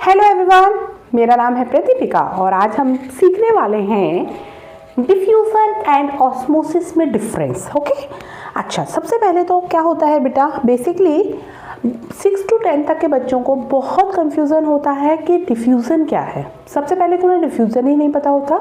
Hello everyone, मेरा नाम है प्रदीपिका और आज हम सीखने वाले हैं डिफ्यूजन एंड ऑस्मोसिस में डिफरेंस। ओके, अच्छा, सबसे पहले तो क्या होता है बेटा, बेसिकली 6 to 10 तक के बच्चों को बहुत कंफ्यूजन होता है कि डिफ्यूजन क्या है। सबसे पहले तो उन्हें डिफ्यूजन ही नहीं पता होता।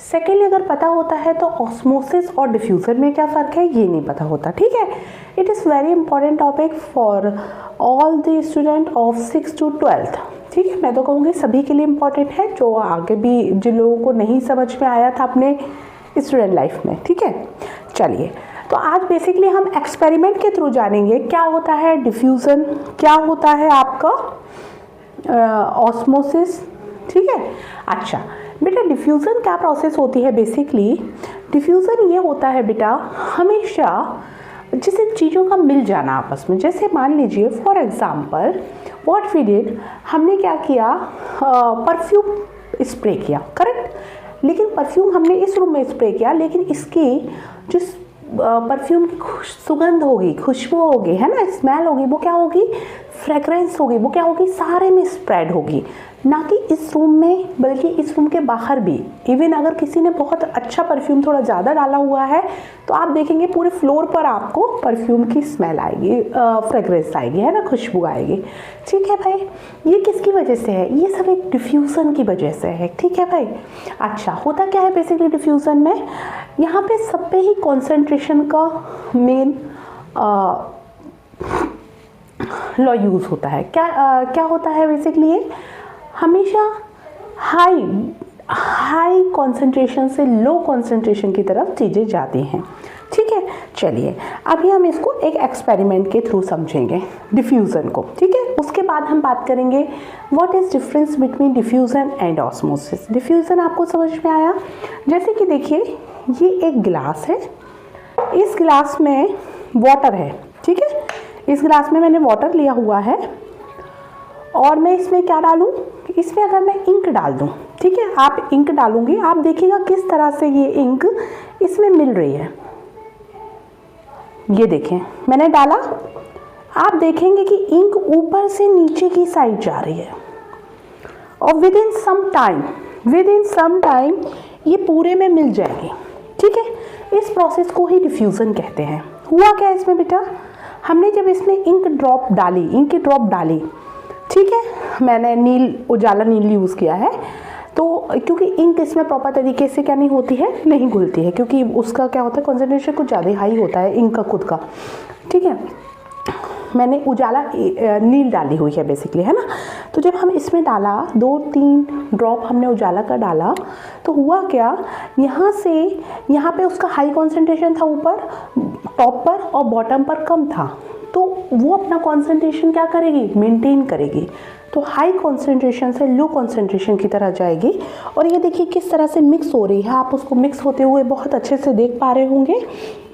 सेकेंडली, अगर पता होता है तो ऑस्मोसिस और डिफ्यूजन में क्या फ़र्क है ये नहीं पता होता। ठीक है, it is very important topic for all the student of 6 to 12। ठीक है, मैं तो कहूँगी सभी के लिए इम्पॉर्टेंट है, जो आगे भी जिन लोगों को नहीं समझ में आया था अपने स्टूडेंट लाइफ में। ठीक है, चलिए, तो आज बेसिकली हम एक्सपेरिमेंट के थ्रू जानेंगे क्या होता है डिफ्यूज़न, क्या होता है आपका ऑस्मोसिस। ठीक है, अच्छा बेटा, डिफ्यूज़न क्या प्रोसेस होती है। बेसिकली डिफ्यूज़न ये होता है बेटा, हमेशा जैसे चीज़ों का मिल जाना आपस में। जैसे मान लीजिए for example what we did, हमने क्या किया, परफ्यूम स्प्रे किया, करेक्ट। लेकिन परफ्यूम हमने इस रूम में स्प्रे किया, लेकिन इसकी जो परफ्यूम की सुगंध होगी, खुशबू होगी, है ना, स्मेल होगी, वो क्या होगी, फ्रेग्रेंस होगी, वो क्या होगी, सारे में स्प्रेड होगी, ना कि इस रूम में बल्कि इस रूम के बाहर भी। इवन अगर किसी ने बहुत अच्छा परफ्यूम थोड़ा ज़्यादा डाला हुआ है तो आप देखेंगे पूरे फ्लोर पर आपको परफ्यूम की स्मेल आएगी, फ्रेग्रेंस आएगी, है ना, खुशबू आएगी। ठीक है भाई, ये किसकी वजह से है, ये सब एक डिफ्यूज़न की वजह से है। ठीक है भाई, अच्छा, होता क्या है बेसिकली डिफ्यूज़न में, यहाँ पे सब पे ही कॉन्सेंट्रेशन का मेन लॉ यूज़ होता है। क्या होता है बेसिकली, ये हमेशा हाई कॉन्सेंट्रेशन से लो कॉन्सेंट्रेशन की तरफ चीज़ें जाती हैं। ठीक है, चलिए अभी हम इसको एक एक्सपेरिमेंट के थ्रू समझेंगे डिफ्यूज़न को। ठीक है, उसके बाद हम बात करेंगे what is difference between diffusion and osmosis. Diffusion आपको समझ में आया। जैसे कि देखिए, ये एक गिलास है, इस गिलास में वाटर है। ठीक है, इस गिलास में मैंने वाटर लिया हुआ है और मैं इसमें क्या डालूं, इसमें अगर मैं इंक डाल दूं, ठीक है, आप इंक डालूंगी, आप देखिएगा किस तरह से ये इंक इसमें मिल रही है। ये देखें, मैंने डाला, आप देखेंगे कि इंक ऊपर से नीचे की साइड जा रही है और विद इन सम टाइम ये पूरे में मिल जाएगी। ठीक है, इस प्रोसेस को ही डिफ्यूज़न कहते हैं। हुआ क्या इसमें बेटा, हमने जब इसमें इंक की ड्रॉप डाली, ठीक है, मैंने उजाला नील यूज़ किया है, तो क्योंकि इंक इसमें प्रॉपर तरीके से क्या नहीं होती है, नहीं घुलती है, क्योंकि उसका क्या होता है, कॉन्सेंट्रेशन कुछ ज़्यादा हाई होता है इंक का खुद का। ठीक है, मैंने उजाला नील डाली हुई है बेसिकली, है ना। तो जब हम इसमें डाला, 2-3 ड्रॉप हमने उजाला का डाला, तो हुआ क्या, यहाँ पे उसका हाई कॉन्सेंट्रेशन था ऊपर टॉप पर और बॉटम पर कम था, तो वो अपना कॉन्सेंट्रेशन क्या करेगी, मेंटेन करेगी। तो हाई कॉन्सेंट्रेशन से लो कॉन्सेंट्रेशन की तरह जाएगी। और ये देखिए किस तरह से मिक्स हो रही है, आप उसको मिक्स होते हुए बहुत अच्छे से देख पा रहे होंगे।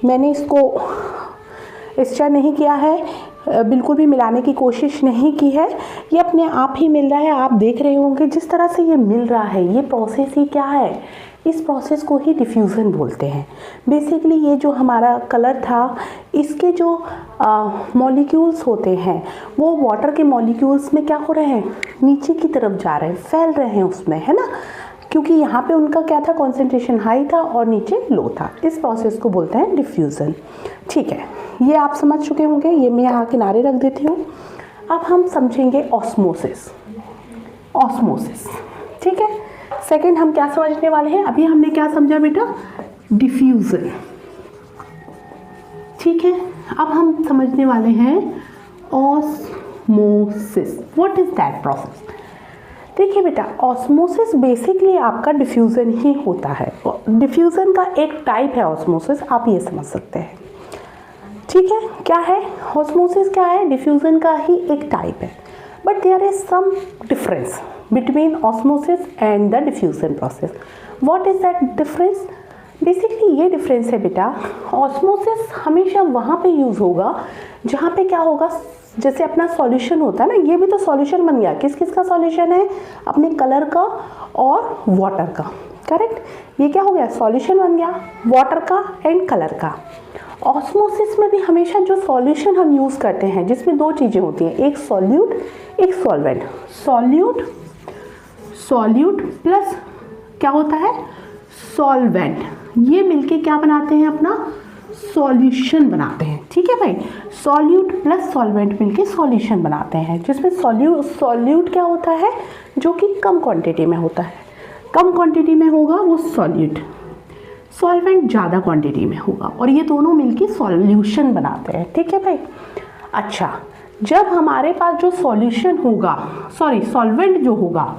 मैंने इसको स्टर नहीं किया है, बिल्कुल भी मिलाने की कोशिश नहीं की है, ये अपने आप ही मिल रहा है। आप देख रहे होंगे जिस तरह से ये मिल रहा है, ये प्रोसेस ही क्या है, इस प्रोसेस को ही डिफ्यूज़न बोलते हैं। बेसिकली ये जो हमारा कलर था, इसके जो मॉलिक्यूल्स होते हैं वो वाटर के मॉलिक्यूल्स में क्या हो रहे हैं, नीचे की तरफ जा रहे हैं, फैल रहे हैं उसमें, है ना, क्योंकि यहाँ पे उनका क्या था, कॉन्सेंट्रेशन हाई था और नीचे लो था। इस प्रोसेस को बोलते हैं डिफ्यूज़न। ठीक है, ये आप समझ चुके होंगे, ये मैं यहाँ किनारे रख देती हूँ। अब हम समझेंगे ऑस्मोसिस। ठीक है, सेकंड हम क्या समझने वाले हैं, अभी हमने क्या समझा बेटा, डिफ्यूज़न। ठीक है, अब हम समझने वाले हैं osmosis. What is that process. देखिए बेटा, ऑस्मोसिस बेसिकली आपका डिफ्यूज़न ही होता है। डिफ्यूज़न का एक टाइप है ऑस्मोसिस, आप ये समझ सकते हैं। ठीक है, क्या है ऑस्मोसिस, क्या है, डिफ्यूज़न का ही एक टाइप है, but there is some difference between osmosis and the diffusion process. What is that difference, basically ये डिफरेंस है बेटा, ऑस्मोसिस हमेशा वहाँ पे यूज़ होगा जहाँ पे क्या होगा, जैसे अपना सॉल्यूशन होता है ना, ये भी तो सॉल्यूशन बन गया, किस किस का सॉल्यूशन है, अपने कलर का और वाटर का, करेक्ट। ये क्या हो गया, सॉल्यूशन बन गया वाटर का एंड कलर का। ऑस्मोसिस में भी हमेशा जो सॉल्यूशन हम यूज़ करते हैं जिसमें दो चीज़ें होती हैं, एक सॉल्यूट एक सॉल्वेंट। सॉल्यूट सॉल्यूट प्लस क्या होता है, सॉल्वेंट, ये मिलके क्या बनाते हैं, अपना सॉल्यूशन बनाते हैं। ठीक है भाई, सॉल्यूट प्लस सॉल्वेंट मिलके सॉल्यूशन बनाते हैं, जिसमें सॉल्यूट क्या होता है, जो कि कम क्वांटिटी में होता है, कम क्वांटिटी में होगा वो सॉल्यूट, सॉल्वेंट ज़्यादा क्वांटिटी में होगा, और ये दोनों मिलके सॉल्यूशन बनाते हैं। ठीक है भाई। अच्छा, जब हमारे पास जो सॉल्यूशन होगा, सॉल्वेंट जो होगा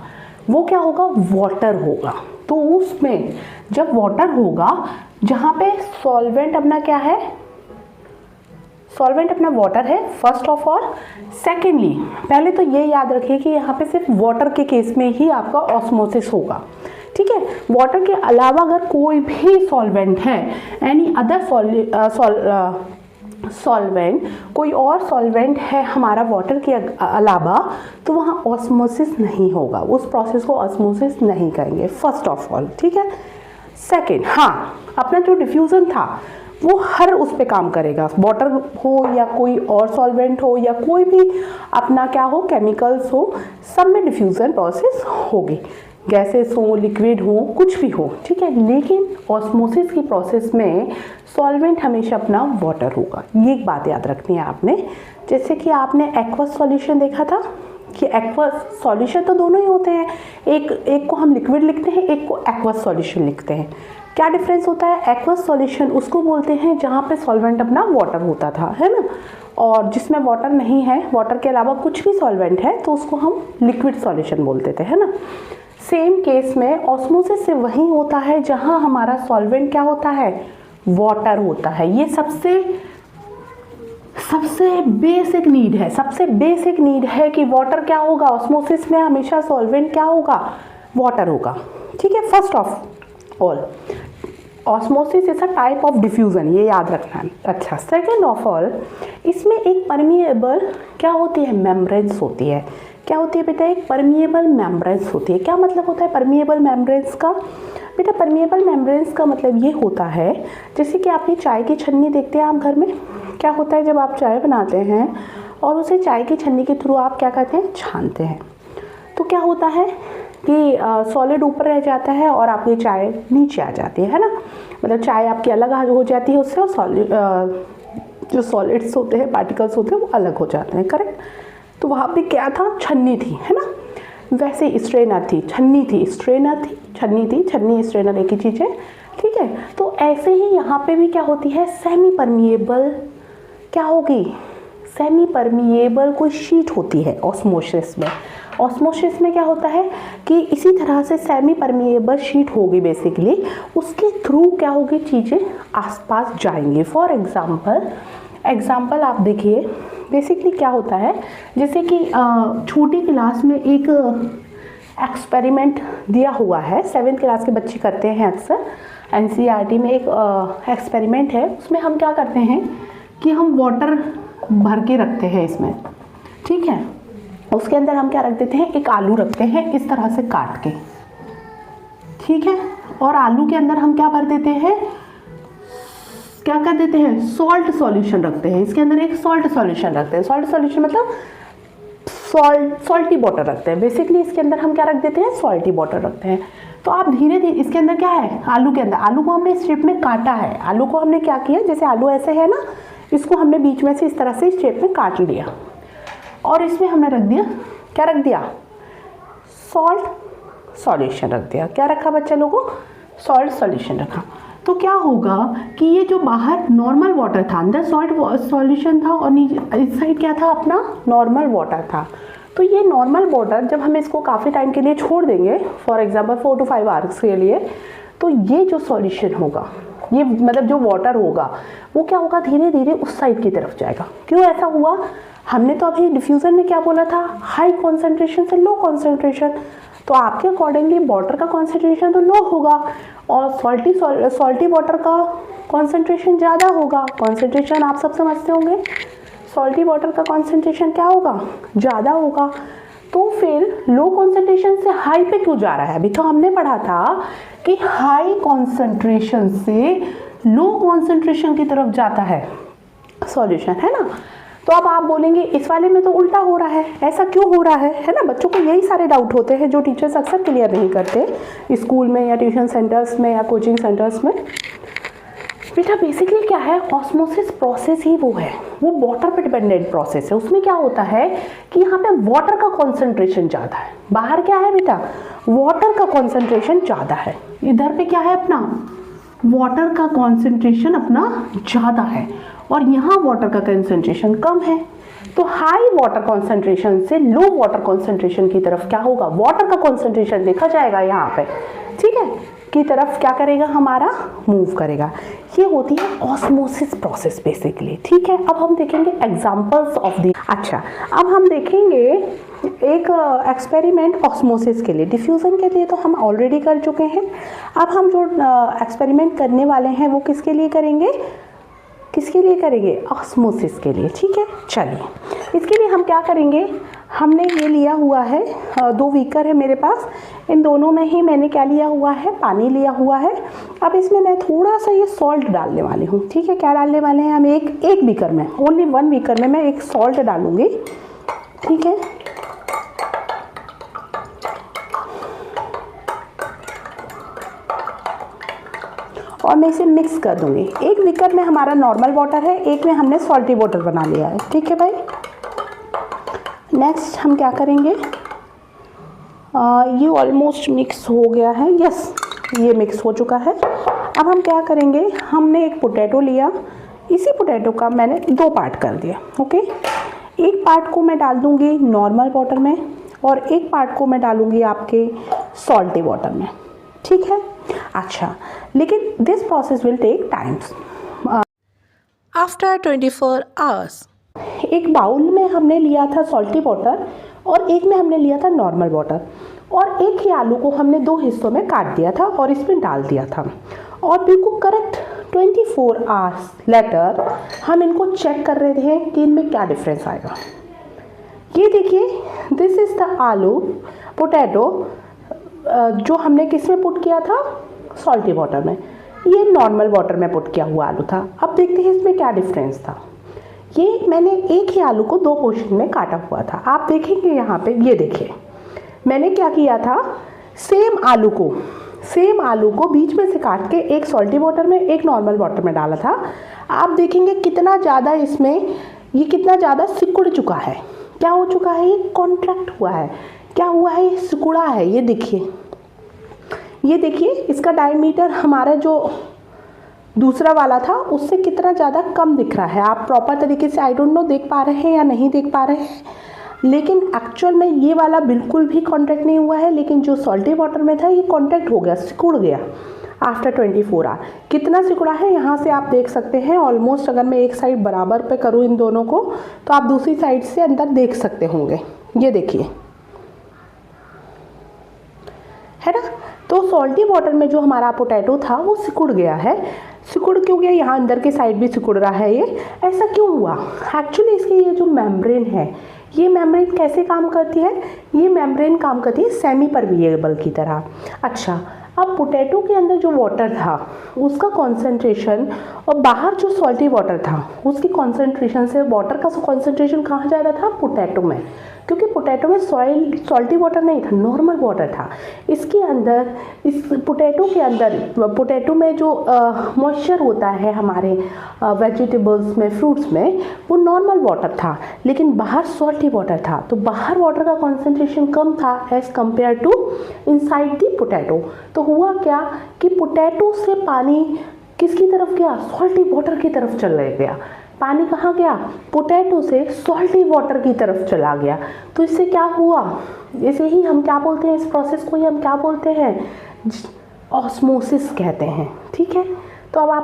वो क्या होगा, वाटर होगा। तो उसमें जब वाटर होगा, जहाँ पे सॉल्वेंट अपना क्या है, सॉल्वेंट अपना वाटर है फर्स्ट ऑफ ऑल। सेकेंडली, पहले तो ये याद रखिए कि यहाँ पे सिर्फ वाटर के केस में ही आपका ऑस्मोसिस होगा। ठीक है, वाटर के अलावा अगर कोई भी सॉल्वेंट है, एनी अदर सॉल्वेंट, कोई और सॉल्वेंट है हमारा वाटर के अलावा, तो वहाँ ऑस्मोसिस नहीं होगा, उस प्रोसेस को ऑस्मोसिस नहीं करेंगे फर्स्ट ऑफ ऑल। ठीक है। सेकेंड, हाँ, अपना जो डिफ्यूज़न था वो हर उस पे काम करेगा, वाटर हो या कोई और सॉल्वेंट हो या कोई भी अपना क्या हो, केमिकल्स हो, सब में डिफ्यूज़न प्रोसेस होगी, गैसेस हो, लिक्विड हो, कुछ भी हो। ठीक है, लेकिन ऑस्मोसिस की प्रोसेस में सॉल्वेंट हमेशा अपना वाटर होगा। ये एक बात याद रखनी है आपने। जैसे कि आपने एक्वस सॉल्यूशन देखा था कि एक्वस सॉल्यूशन तो दोनों ही होते हैं, एक को हम लिक्विड लिखते हैं, एक को एक्वस सॉल्यूशन लिखते हैं। क्या डिफरेंस होता है, एक्वस सॉल्यूशन उसको बोलते हैं जहाँ पे सॉल्वेंट अपना वाटर होता था, है ना, और जिसमें वाटर नहीं है, वाटर के अलावा कुछ भी सॉल्वेंट है, तो उसको हम लिक्विड सॉल्यूशन बोलते थे, है ना। सेम केस में ऑस्मोसिस से वही होता है जहाँ हमारा सॉल्वेंट क्या होता है, वाटर होता है। ये सबसे बेसिक नीड है, सबसे बेसिक नीड है कि वाटर क्या होगा, ऑस्मोसिस में हमेशा सॉल्वेंट क्या होगा, वाटर होगा। ठीक है, first of all osmosis is a type of diffusion, ये याद रखना है। अच्छा, सेकेंड ऑफ ऑल इसमें एक परमिएबल क्या होती है, मेम्ब्रेन्स होती है। क्या होती है बेटा, एक परमिएबल मेम्ब्रेन्स होती है। क्या मतलब होता है परमिएबल मेम्ब्रेन्स का, बेटा परमिएबल मेम्ब्रेन्स का मतलब ये होता है, जैसे कि आपने चाय की छन्नी देखते हैं आप घर में, क्या होता है जब आप चाय बनाते हैं और उसे चाय की छन्नी के थ्रू आप क्या करते हैं, छानते हैं, तो क्या होता है कि सॉलिड ऊपर रह जाता है और आपकी चाय नीचे आ जाती है ना, मतलब चाय आपकी अलग हो जाती है उससे, और जो सॉलिड्स होते हैं, पार्टिकल्स होते हैं, वो अलग हो जाते हैं, करेक्ट। तो वहाँ पे क्या था, छन्नी थी, है ना, वैसे स्ट्रेनर थी, छन्नी थी, स्ट्रेनर थी, छन्नी थी, छन्नी स्ट्रेनर एक ही चीज़ है। ठीक है, तो ऐसे ही यहाँ पे भी क्या होती है, सेमी परमिएबल क्या होगी, सेमी परमिएबल कोई शीट होती है ऑस्मोसिस में। ऑस्मोसिस में क्या होता है कि इसी तरह से सेमी परमिएबल शीट होगी बेसिकली, उसके थ्रू क्या होगी, चीज़ें आसपास जाएंगी। फॉर एग्जाम्पल आप देखिए, बेसिकली क्या होता है, जैसे कि छोटी क्लास में एक एक्सपेरिमेंट दिया हुआ है, 7th क्लास के बच्चे करते हैं अक्सर, NCERT में एक एक्सपेरिमेंट है, उसमें हम क्या करते हैं कि हम वाटर भर के रखते हैं इसमें, ठीक है, उसके अंदर हम क्या रख देते हैं, एक आलू रखते हैं इस तरह से काट के, ठीक है, और आलू के अंदर हम क्या भर देते हैं, क्या कर देते हैं, सॉल्ट सॉल्यूशन रखते हैं, इसके अंदर एक सॉल्ट सॉल्यूशन रखते हैं, सॉल्ट सॉल्यूशन मतलब सॉल्टी वाटर रखते हैं, बेसिकली इसके अंदर हम क्या रख देते हैं, सॉल्टी वाटर रखते हैं। तो आप धीरे धीरे इसके अंदर क्या है, आलू के अंदर, आलू को हमने इस शेप में काटा है, आलू को हमने क्या किया, जैसे आलू ऐसे है ना, इसको हमने बीच में से इस तरह से इस शेप में काट लिया, और इसमें हमने रख दिया, क्या रख दिया, सॉल्ट सॉल्यूशन रख दिया। क्या रखा बच्चा लोगों, सॉल्ट सॉल्यूशन रखा। तो क्या होगा कि ये जो बाहर नॉर्मल वाटर था, अंदर सॉल्ट सॉल्यूशन था, और नीचे इस साइड क्या था, अपना नॉर्मल वाटर था। तो ये नॉर्मल वाटर जब हम इसको काफ़ी टाइम के लिए छोड़ देंगे, फॉर एग्जांपल 4 to 5 आवर्स के लिए, तो ये जो सॉल्यूशन होगा, ये मतलब जो वाटर होगा, वो क्या होगा, धीरे धीरे उस साइड की तरफ जाएगा। क्यों ऐसा हुआ, हमने तो अभी डिफ्यूज़न में क्या बोला था, हाई कॉन्सेंट्रेशन से लो कॉन्सेंट्रेशन, तो आपके अकॉर्डिंगली वाटर का कॉन्सेंट्रेशन तो लो होगा और सॉल्टी वाटर का कॉन्सेंट्रेशन ज़्यादा होगा। कॉन्सेंट्रेशन आप सब समझते होंगे, सॉल्टी वाटर का कॉन्सेंट्रेशन क्या होगा, ज़्यादा होगा। तो फिर लो कॉन्सेंट्रेशन से हाई पे क्यों जा रहा है, अभी तो हमने पढ़ा था कि हाई कॉन्सेंट्रेशन से लो कॉन्सेंट्रेशन की तरफ जाता है सॉल्यूशन, है ना। तो अब आप बोलेंगे इस वाले में तो उल्टा हो रहा है, ऐसा क्यों हो रहा है ना। बच्चों को यही सारे डाउट होते हैं जो टीचर्स अक्सर क्लियर नहीं करते स्कूल में या ट्यूशन सेंटर्स में या कोचिंग सेंटर्स में। बेटा बेसिकली क्या है, ऑस्मोसिस प्रोसेस ही वो है, वो वाटर पे डिपेंडेंट प्रोसेस है। उसमें क्या होता है कि यहाँ पे वाटर का कॉन्सेंट्रेशन ज़्यादा है, बाहर क्या है बेटा, वाटर का कॉन्सेंट्रेशन ज़्यादा है, इधर पे क्या है अपना, वाटर का कॉन्सेंट्रेशन अपना ज़्यादा है, और यहाँ वाटर का कंसंट्रेशन कम है। तो हाई वाटर कॉन्सेंट्रेशन से लो वाटर कॉन्सेंट्रेशन की तरफ क्या होगा, वाटर का कॉन्सेंट्रेशन देखा जाएगा यहाँ पे, ठीक है, की तरफ क्या करेगा, हमारा मूव करेगा। ये होती है ऑस्मोसिस प्रोसेस बेसिकली, ठीक है। अब हम देखेंगे एग्जांपल्स ऑफ दी। अच्छा, अब हम देखेंगे एक एक्सपेरिमेंट ऑस्मोसिस के लिए। डिफ्यूज़न के लिए तो हम ऑलरेडी कर चुके हैं। अब हम जो एक्सपेरिमेंट करने वाले हैं वो किसके लिए करेंगे, किसके लिए करेंगे, ऑस्मोसिस के लिए, ठीक है। चलिए इसके लिए हम क्या करेंगे, हमने ये लिया हुआ है, 2 बीकर है मेरे पास, इन दोनों में ही मैंने क्या लिया हुआ है, पानी लिया हुआ है। अब इसमें मैं थोड़ा सा ये सॉल्ट डालने वाली हूँ, ठीक है। क्या डालने वाले हैं हम, एक बीकर में, ओनली 1 बीकर में मैं एक सॉल्ट डालूँगी, ठीक है। और मैं इसे मिक्स कर दूँगी। एक बीकर में हमारा नॉर्मल वाटर है, एक में हमने सॉल्टी वाटर बना लिया है, ठीक है भाई। नेक्स्ट हम क्या करेंगे, ये ऑलमोस्ट मिक्स हो गया है, यस ये मिक्स हो चुका है। अब हम क्या करेंगे, हमने एक पोटैटो लिया, इसी पोटैटो का मैंने 2 पार्ट कर दिया, ओके। एक पार्ट को मैं डाल दूँगी नॉर्मल वाटर में और एक पार्ट को मैं डालूँगी आपके सॉल्टी वाटर में, ठीक है। अच्छा, लेकिन this process will take times. After 24 hours एक बाउल में हमने लिया था सॉल्टी वाटर और एक में हमने लिया था नॉर्मल वाटर, और एक ही आलू को हमने 2 हिस्सों में काट दिया था और इसमें डाल दिया था, और बिल्कुल करेक्ट 24 आवर्स लेटर हम इनको चेक कर रहे थे कि इनमें क्या डिफरेंस आएगा। ये देखिए, दिस इज़ द आलू पोटैटो जो हमने किस में पुट किया था, सॉल्टी वाटर में, ये नॉर्मल वाटर में पुट किया हुआ आलू था। अब देखते हैं इसमें क्या डिफरेंस था। ये मैंने एक ही आलू को 2 पोर्शन में काटा हुआ था, आप देखेंगे यहाँ पे, ये देखिए मैंने क्या किया था, सेम आलू को बीच में से काट के एक सॉल्टी वाटर में एक नॉर्मल वाटर में डाला था। आप देखेंगे कितना ज़्यादा इसमें, ये कितना ज़्यादा सिकुड़ चुका है, क्या हो चुका है, ये कॉन्ट्रैक्ट हुआ है, क्या हुआ है, ये सिकुड़ा है। ये देखिए इसका डायमीटर हमारा जो दूसरा वाला था उससे कितना ज़्यादा कम दिख रहा है। आप प्रॉपर तरीके से आई डोंट नो देख पा रहे हैं या नहीं देख पा रहे हैं, लेकिन एक्चुअल में ये वाला बिल्कुल भी कॉन्टैक्ट नहीं हुआ है, लेकिन जो सॉल्टी वाटर में था ये कॉन्टैक्ट हो गया, सिकुड़ गया आफ्टर 24 आवर। कितना सिकुड़ा है यहाँ से आप देख सकते हैं, ऑलमोस्ट अगर मैं एक साइड बराबर पे करूँ इन दोनों को तो आप दूसरी साइड से अंदर देख सकते होंगे, ये देखिए, है ना। तो सॉल्टी वाटर में जो हमारा पोटैटो था वो सिकुड़ गया है। सिकुड़ क्यों गया, यहाँ अंदर के साइड भी सिकुड़ रहा है, ये ऐसा क्यों हुआ। एक्चुअली इसकी ये जो मेम्ब्रेन है, ये मेम्ब्रेन कैसे काम करती है, ये मेम्ब्रेन काम करती है सेमी परमिएबल की तरह। अच्छा, अब पोटैटो के अंदर जो वाटर था उसका कॉन्सेंट्रेशन और बाहर जो सॉल्टी वाटर था उसकी कॉन्सेंट्रेशन से वाटर का कॉन्सेंट्रेशन कहाँ ज़्यादा था, पोटैटो में, क्योंकि पोटैटो में सॉल्टी वाटर नहीं था, नॉर्मल वाटर था। इसके अंदर, इस पोटैटो के अंदर, पोटैटो में जो मॉइस्चर होता है हमारे वेजिटेबल्स में, फ्रूट्स में, वो नॉर्मल वाटर था, लेकिन बाहर सॉल्टी वाटर था। तो बाहर वाटर का कॉन्सेंट्रेशन कम था as compare to inside the potato. तो हुआ क्या कि पोटैटो से पानी किसकी तरफ गया, सॉल्टी वाटर की तरफ चला गया। पानी कहाँ गया, पोटैटो से सॉल्टी वाटर की तरफ चला गया। तो इससे क्या हुआ, इसे ही हम क्या बोलते हैं, इस प्रोसेस को ही हम क्या बोलते हैं, ऑस्मोसिस कहते हैं, ठीक है। तो अब आप